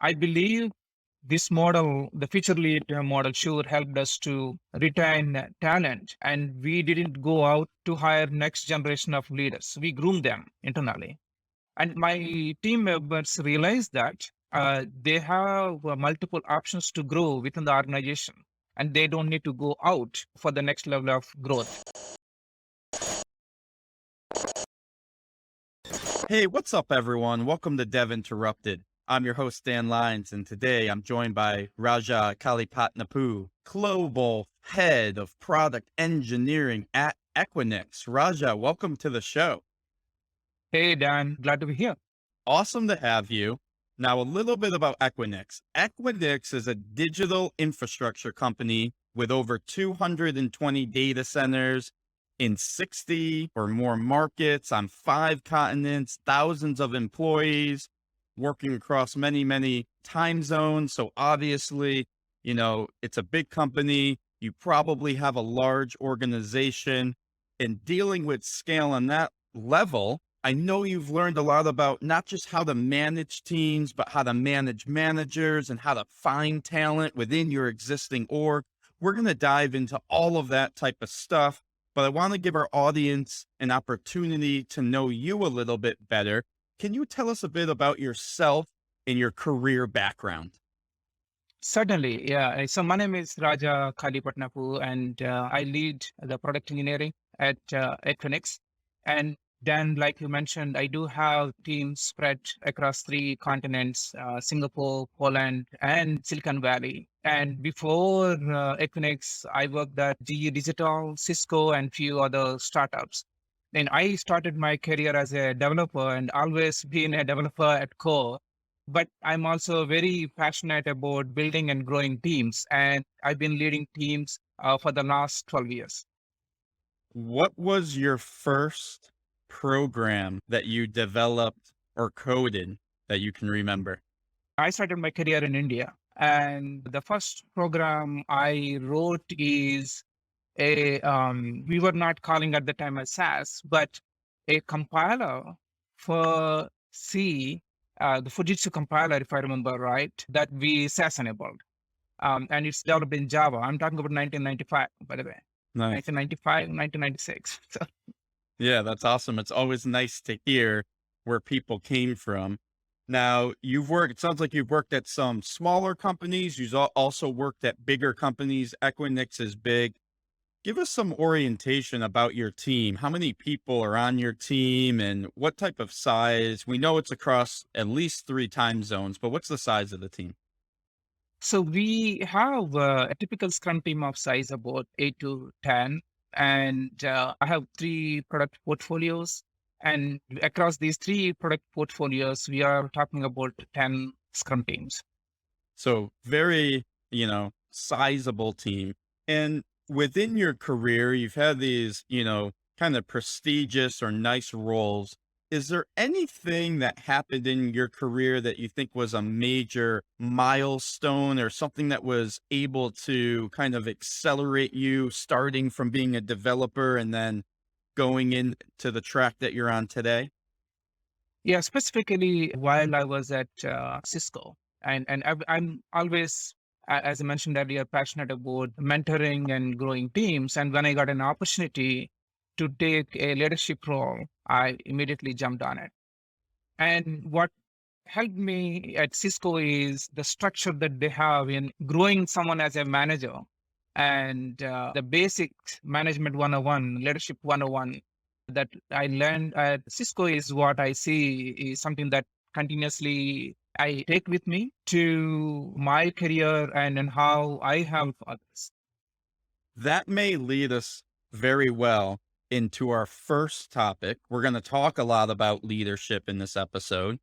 I believe this model, the feature lead model, sure helped us to retain talent, and we didn't go out to hire next generation of leaders. We groomed them internally, and my team members realized that they have multiple options to grow within the organization, and they don't need to go out for the next level of growth. Hey, what's up, everyone? Welcome to Dev Interrupted. I'm your host, Dan Lyons, and today I'm joined by Rajah Kalipatnapu, Global Head of Product Engineering at Equinix. Rajah, welcome to the show. Hey, Dan, glad to be here. Awesome to have you. Now, a little bit about Equinix. Equinix is a digital infrastructure company with over 220 data centers in 60 or more markets on 5 continents, thousands of employees working across many, many time zones. So obviously, it's a big company. You probably have a large organization, and dealing with scale on that level. I know you've learned a lot about not just how to manage teams, but how to manage managers and how to find talent within your existing org. We're going to dive into all of that type of stuff, but I want to give our audience an opportunity to know you a little bit better. Can you tell us a bit about yourself and your career background? Certainly, yeah. So my name is Rajah Kalipatnapu, and I lead the product engineering at Equinix. And Dan, like you mentioned, I do have teams spread across 3 continents: Singapore, Poland, and Silicon Valley. And before Equinix, I worked at GE Digital, Cisco, and few other startups. And I started my career as a developer and always been a developer at core, but I'm also very passionate about building and growing teams. And I've been leading teams for the last 12 years. What was your first program that you developed or coded that you can remember? I started my career in India. And the first program I wrote is we were not calling at the time as SAS, but a compiler for C, the Fujitsu compiler, if I remember right, that we SAS enabled. And it's developed in Java. I'm talking about 1995, by the way. Nice. 1995, 1996. So, Yeah, that's awesome. It's always nice to hear where people came from. Now, it sounds like you've worked at some smaller companies. You've also worked at bigger companies. Equinix is big. Give us some orientation about your team. How many people are on your team and what type of size? We know it's across at least 3 time zones, but what's the size of the team? so we have a typical Scrum team of size about 8 to 10. And I have 3 product portfolios. And across these 3 product portfolios, we are talking about 10 Scrum teams. So very, sizable team. And within your career, you've had these, kind of prestigious or nice roles. Is there anything that happened in your career that you think was a major milestone or something that was able to kind of accelerate you starting from being a developer and then going into the track that you're on today? Yeah, specifically while I was at Cisco. And I'm always, as I mentioned earlier, passionate about mentoring and growing teams. And when I got an opportunity to take a leadership role, I immediately jumped on it. And what helped me at Cisco is the structure that they have in growing someone as a manager, and the basic management 101, leadership 101 that I learned at Cisco is what I see is something that continuously I take with me to my career and in how I help others. That may lead us very well into our first topic. We're going to talk a lot about leadership in this episode,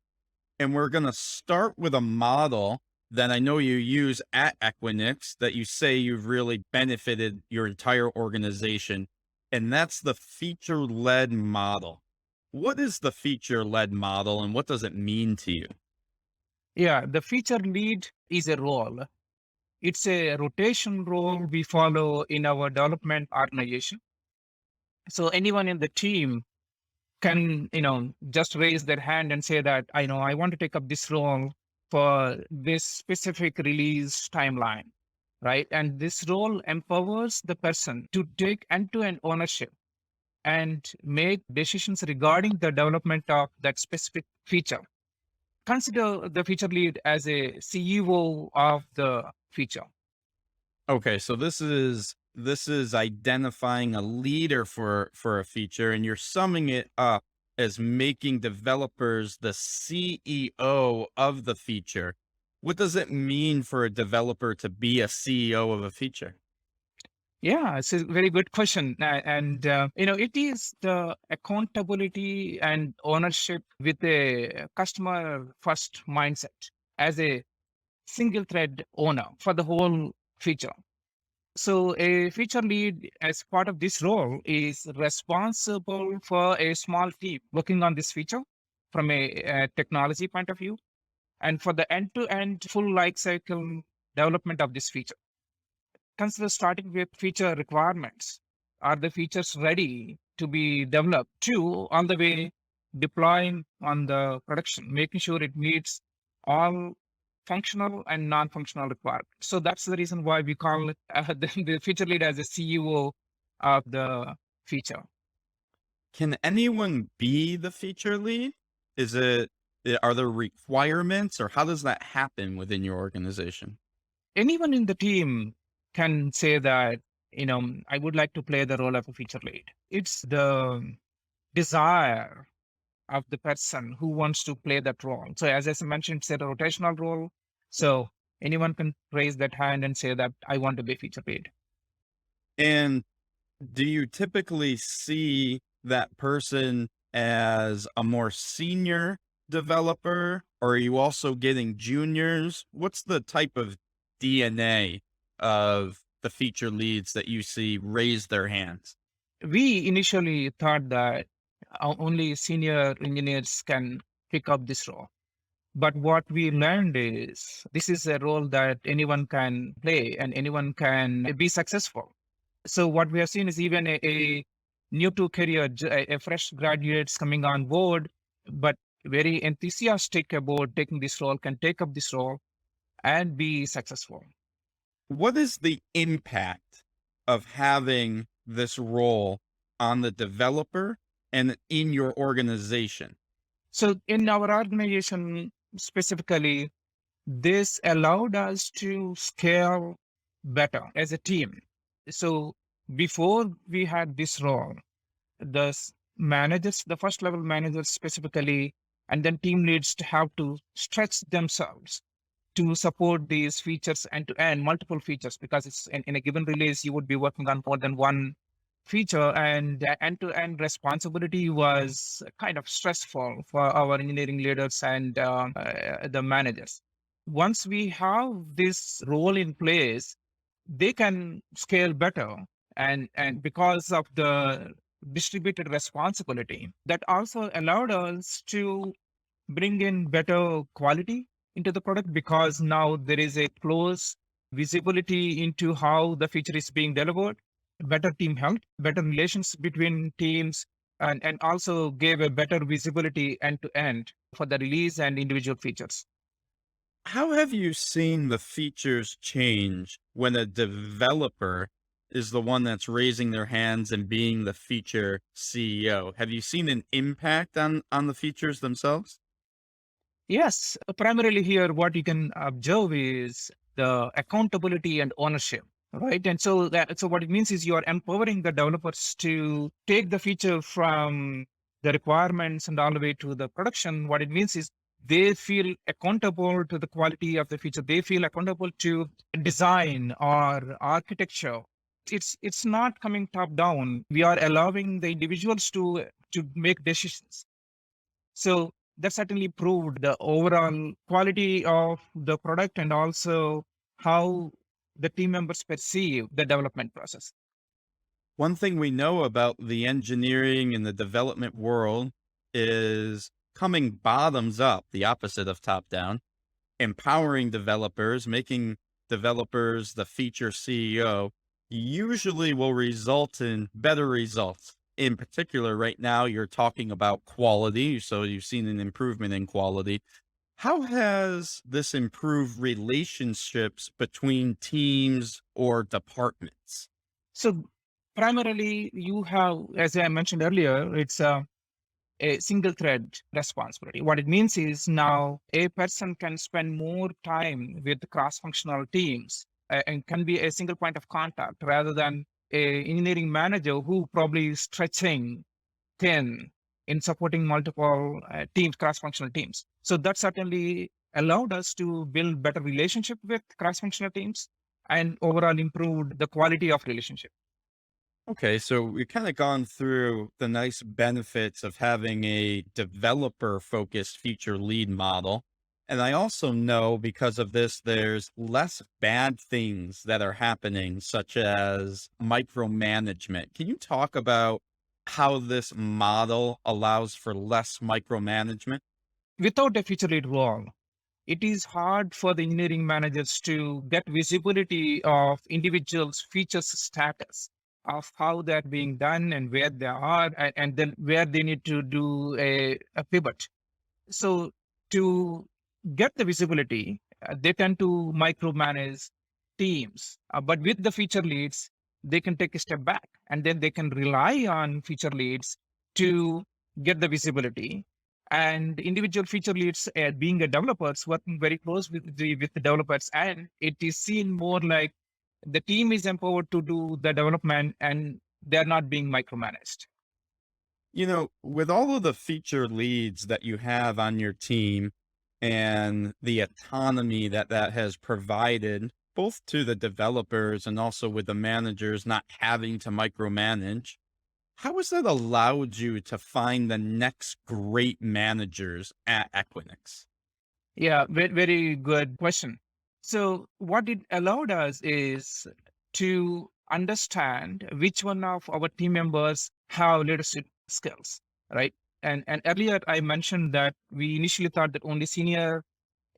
and we're going to start with a model that I know you use at Equinix that you say you've really benefited your entire organization, and that's the feature-led model. What is the feature-led model and what does it mean to you? Yeah, the feature lead is a role. It's a rotation role we follow in our development organization. So anyone in the team can, just raise their hand and say that, I know I want to take up this role. for this specific release timeline, right? And this role empowers the person to take end-to-end ownership and make decisions regarding the development of that specific feature. Consider the feature lead as a CEO of the feature. Okay, so this is identifying a leader for a feature, and you're summing it up as making developers the CEO of the feature. What does it mean for a developer to be a CEO of a feature? Yeah, it's a very good question. It is the accountability and ownership with a customer first mindset as a single thread owner for the whole feature. So a feature lead as part of this role is responsible for a small team working on this feature from a technology point of view and for the end-to-end full life cycle development of this feature. Consider starting with feature requirements. Are the features ready to be developed to all the way deploying on the production, making sure it meets all functional and non-functional requirements. So that's the reason why we call it the feature lead as a CEO of the feature. Can anyone be the feature lead? Is it are there requirements, or how does that happen within your organization? Anyone in the team can say that, I would like to play the role of a feature lead. It's the desire of the person who wants to play that role. So as I mentioned, it's a rotational role. So anyone can raise that hand and say that I want to be feature lead. And do you typically see that person as a more senior developer, or are you also getting juniors? What's the type of DNA of the feature leads that you see raise their hands? We initially thought that only senior engineers can pick up this role. But what we learned is this is a role that anyone can play and anyone can be successful. So what we have seen is even a new to career, a fresh graduates coming on board, but very enthusiastic about taking this role, can take up this role and be successful. What is the impact of having this role on the developer and in your organization? So in our organization specifically, this allowed us to scale better as a team. So before we had this role, managers, the first level managers specifically, and then team leads to have to stretch themselves to support these features end to end, multiple features, because it's in a given release, you would be working on more than one feature, and end to end responsibility was kind of stressful for our engineering leaders and the managers. Once we have this role in place, they can scale better. And because of the distributed responsibility, that also allowed us to bring in better quality into the product because now there is a close visibility into how the feature is being delivered, better team health, better relations between teams, and also gave a better visibility end to end for the release and individual features. How have you seen the features change when a developer is the one that's raising their hands and being the feature CEO? Have you seen an impact on the features themselves? Yes, primarily here, what you can observe is the accountability and ownership, right? And so what it means is you are empowering the developers to take the feature from the requirements and all the way to the production. What it means is they feel accountable to the quality of the feature. They feel accountable to design or architecture. It's not coming top down. We are allowing the individuals to make decisions. So that certainly proved the overall quality of the product and also how the team members perceive the development process. One thing we know about the engineering and the development world is coming bottoms up, the opposite of top down, empowering developers, making developers the feature CEO usually will result in better results. In particular, right now, you're talking about quality. So you've seen an improvement in quality. How has this improved relationships between teams or departments? So primarily you have, as I mentioned earlier, it's a single thread responsibility. What it means is now a person can spend more time with cross-functional teams and can be a single point of contact rather than a engineering manager who probably is stretching thin in supporting multiple teams, cross-functional teams. So that certainly allowed us to build better relationship with cross-functional teams and overall improved the quality of relationship. Okay, so we've kind of gone through the nice benefits of having a developer focused feature lead model. And I also know because of this, there's less bad things that are happening, such as micromanagement. Can you talk about how this model allows for less micromanagement? Without a feature lead role, it is hard for the engineering managers to get visibility of individuals' features status of how they're being done and where they are and then where they need to do a pivot. So to get the visibility, they tend to micromanage teams. But with the feature leads, they can take a step back and then they can rely on feature leads to get the visibility. And individual feature leads, being a developers, working very close with the developers, and it is seen more like the team is empowered to do the development and they're not being micromanaged. With all of the feature leads that you have on your team and the autonomy that that has provided, both to the developers and also with the managers not having to micromanage, how has that allowed you to find the next great managers at Equinix? Yeah, very good question. So what it allowed us is to understand which one of our team members have leadership skills, right? And earlier I mentioned that we initially thought that only senior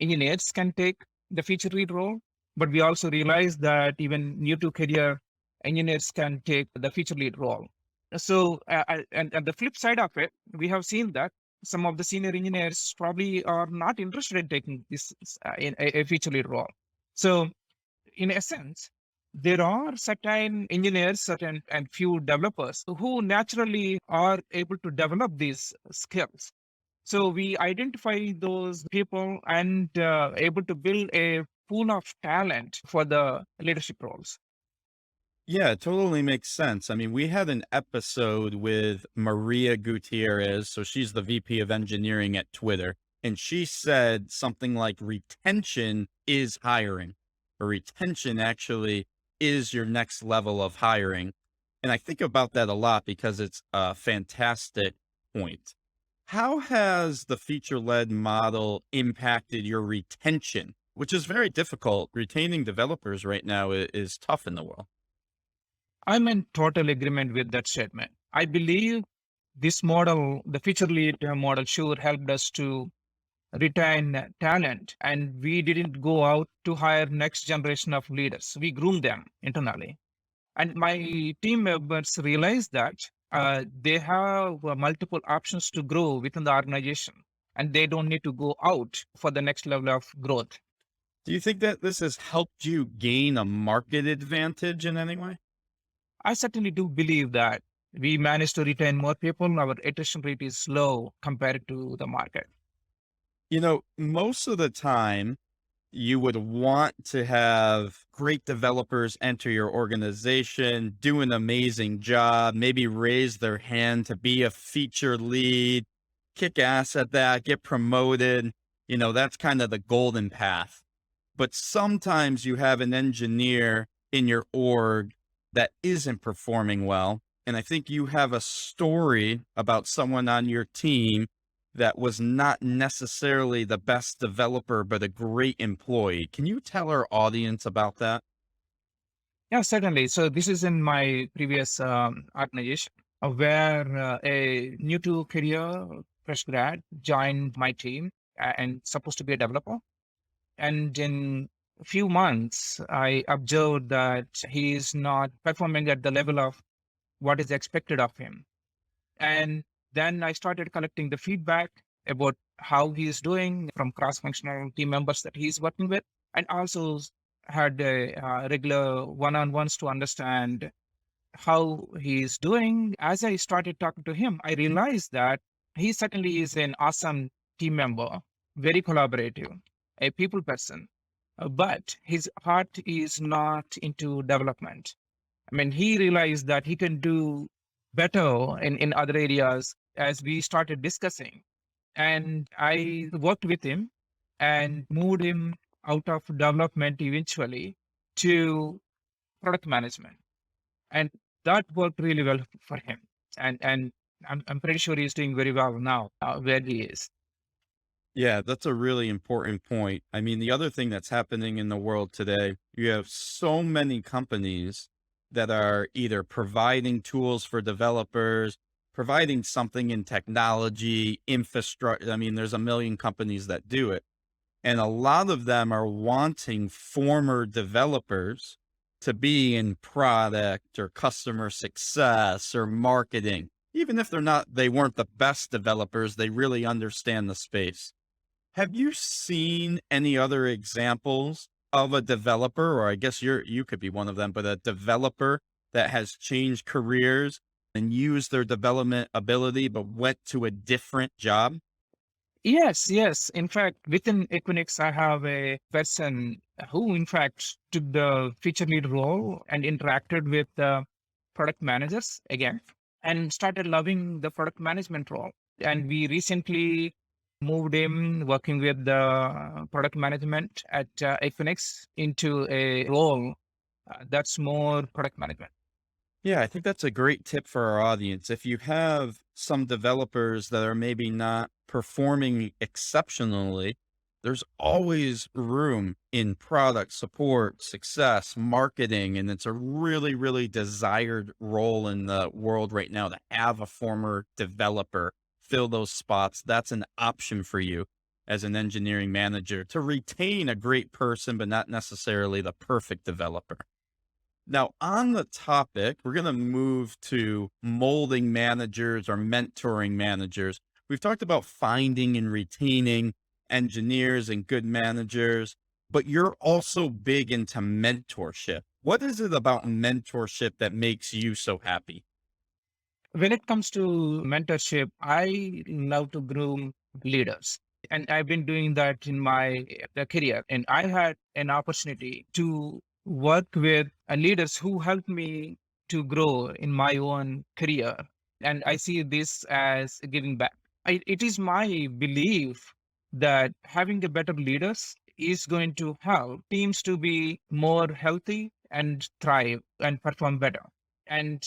engineers can take the feature lead role, but we also realized that even new to career engineers can take the feature lead role. So, and the flip side of it, we have seen that some of the senior engineers probably are not interested in taking this in a feature lead role. So, in essence, there are certain engineers, certain and few developers who naturally are able to develop these skills. So we identify those people and able to build a pool of talent for the leadership roles. Yeah, it totally makes sense. I mean, we had an episode with Maria Gutierrez. So she's the VP of engineering at Twitter. And she said something like retention is hiring, or retention actually is your next level of hiring. And I think about that a lot because it's a fantastic point. How has the feature led model impacted your retention, which is very difficult? Retaining developers right now is tough in the world. I'm in total agreement with that statement. I believe this model, the feature lead model, sure helped us to retain talent, and we didn't go out to hire next generation of leaders. We groomed them internally. And my team members realize that they have multiple options to grow within the organization and they don't need to go out for the next level of growth. Do you think that this has helped you gain a market advantage in any way? I certainly do believe that we managed to retain more people. Our attrition rate is low compared to the market. Most of the time, you would want to have great developers enter your organization, do an amazing job, maybe raise their hand to be a feature lead, kick ass at that, get promoted. That's kind of the golden path. But sometimes you have an engineer in your org that isn't performing well. And I think you have a story about someone on your team that was not necessarily the best developer, but a great employee. Can you tell our audience about that? Yeah, certainly. So this is in my previous organization where a new to career fresh grad joined my team and supposed to be a developer. And in a few months, I observed that he is not performing at the level of what is expected of him. And then I started collecting the feedback about how he is doing from cross-functional team members that he's working with, and also had regular one-on-ones to understand how he's doing. As I started talking to him, I realized that he certainly is an awesome team member, very collaborative, a people person, but his heart is not into development. I mean, he realized that he can do better in other areas as we started discussing. And I worked with him and moved him out of development eventually to product management. And that worked really well for him. And I'm pretty sure he's doing very well now where he is. Yeah, that's a really important point. I mean, the other thing that's happening in the world today, you have so many companies that are either providing tools for developers, providing something in technology, infrastructure. I mean, there's a million companies that do it. And a lot of them are wanting former developers to be in product or customer success or marketing. Even if they weren't the best developers, they really understand the space. Have you seen any other examples of a developer, or I guess you could be one of them, but a developer that has changed careers and used their development ability, but went to a different job? Yes, yes. In fact, within Equinix, I have a person who, in fact, took the feature lead role and interacted with the product managers again and started loving the product management role. And we recently moved him working with the product management at Equinix into a role that's more product management. Yeah, I think that's a great tip for our audience. If you have some developers that are maybe not performing exceptionally, there's always room in product support, success, marketing, and it's a really, really desired role in the world right now to have a former developer fill those spots. That's an option for you as an engineering manager to retain a great person, but not necessarily the perfect developer. Now, on the topic, we're going to move to molding managers or mentoring managers. We've talked about finding and retaining engineers and good managers, but you're also big into mentorship. What is it about mentorship that makes you so happy? When it comes to mentorship, I love to groom leaders. And I've been doing that in my career. And I had an opportunity to work with leaders who helped me to grow in my own career. And I see this as giving back. It is my belief that having the better leaders is going to help teams to be more healthy and thrive and perform better. And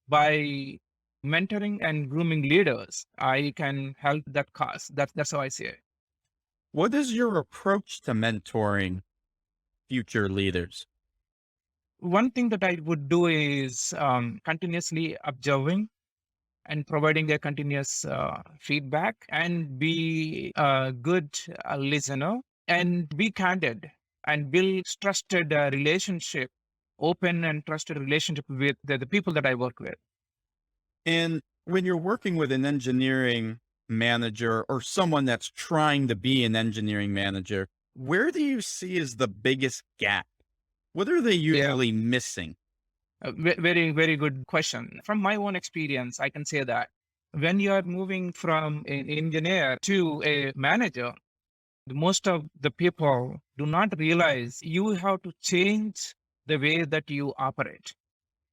by mentoring and grooming leaders, I can help that cause. That's how I see it. What is your approach to mentoring future leaders? One thing that I would do is continuously observing and providing a continuous feedback and be a good listener and be candid and build trusted relationship, open and trusted relationship with the people that I work with. And when you're working with an engineering manager or someone that's trying to be an engineering manager, where do you see is the biggest gap? What are they Yeah. usually missing? Very, very good question. From my own experience, I can say that when you are moving from an engineer to a manager, most of the people do not realize you have to change the way that you operate.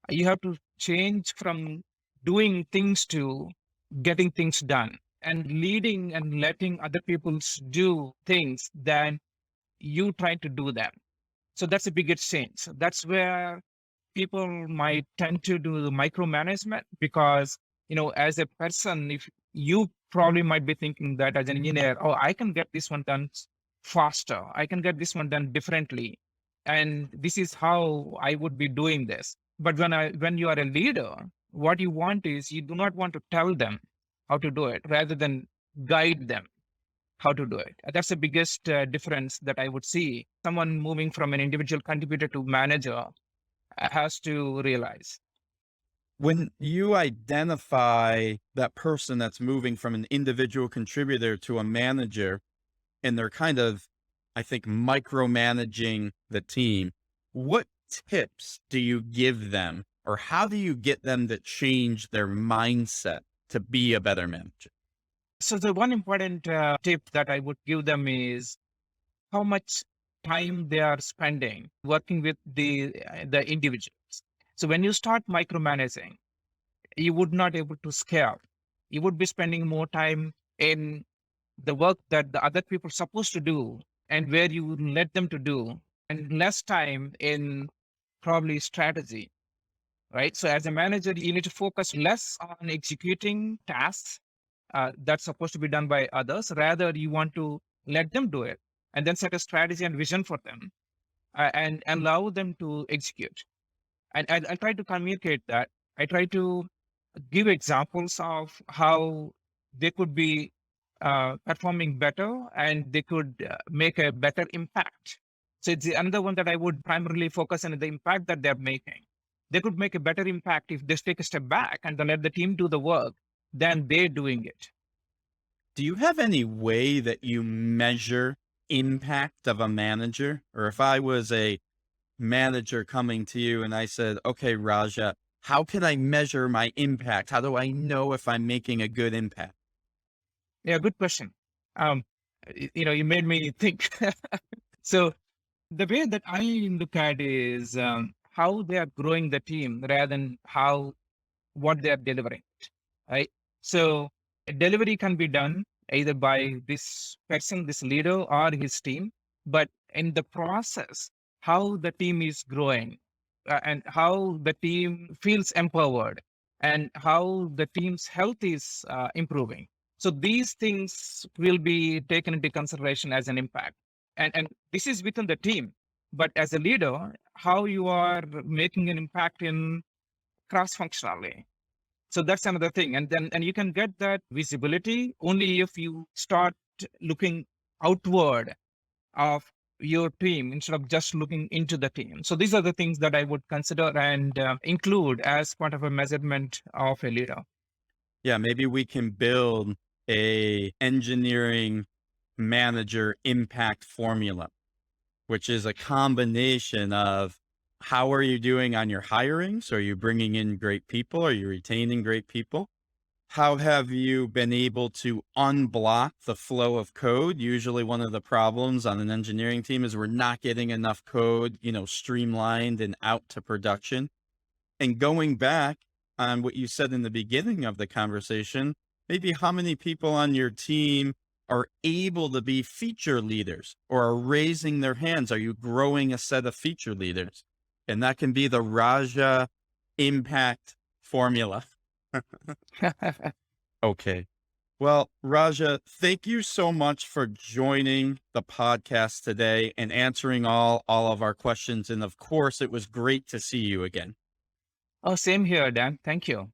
You have to change from doing things to getting things done and leading and letting other people do things than you try to do them. So that's a biggest change. So that's where people might tend to do the micromanagement because, as a person, if you probably might be thinking that as an engineer, oh, I can get this one done faster. I can get this one done differently. And this is how I would be doing this. But when you are a leader, what you want is you do not want to tell them how to do it rather than guide them how to do it. That's the biggest difference that I would see. Someone moving from an individual contributor to manager has to realize. When you identify that person that's moving from an individual contributor to a manager, and they're kind of, I think, micromanaging the team, what tips do you give them, or how do you get them to change their mindset to be a better manager? So the one important tip that I would give them is how much time they are spending working with the individuals. So when you start micromanaging, you would not able to scale. You would be spending more time in the work that the other people are supposed to do and where you would let them to do, and less time in probably strategy, right? So as a manager, you need to focus less on executing tasks that's supposed to be done by others. Rather, you want to let them do it and then set a strategy and vision for them, and allow them to execute. And I try to communicate that. I try to give examples of how they could be performing better and they could make a better impact. So it's another one that I would primarily focus on the impact that they're making. They could make a better impact if they take a step back and then let the team do the work than they're doing it. Do you have any way that you measure impact of a manager? Or if I was a manager coming to you and I said, okay, Raja, how can I measure my impact? How do I know if I'm making a good impact? Yeah, good question. Um, you made me think. So the way that I look at is how they are growing the team rather than how what they are delivering, right? So delivery can be done either by this person, this leader, or his team, but in the process, how the team is growing and how the team feels empowered and how the team's health is improving. So these things will be taken into consideration as an impact. And this is within the team, but as a leader, how you are making an impact in cross functionally. So that's another thing. And you can get that visibility only if you start looking outward of your team instead of just looking into the team. So these are the things that I would consider and include as part of a measurement of a leader. Yeah, maybe we can build a engineering manager impact formula, which is a combination of how are you doing on your hiring? So are you bringing in great people? Are you retaining great people? How have you been able to unblock the flow of code? Usually one of the problems on an engineering team is we're not getting enough code, streamlined and out to production. And going back on what you said in the beginning of the conversation, maybe how many people on your team are able to be feature leaders or are raising their hands? Are you growing a set of feature leaders? And that can be the Raja impact formula. Okay. Well, Raja, thank you so much for joining the podcast today and answering all of our questions. And of course, it was great to see you again. Oh, same here, Dan. Thank you.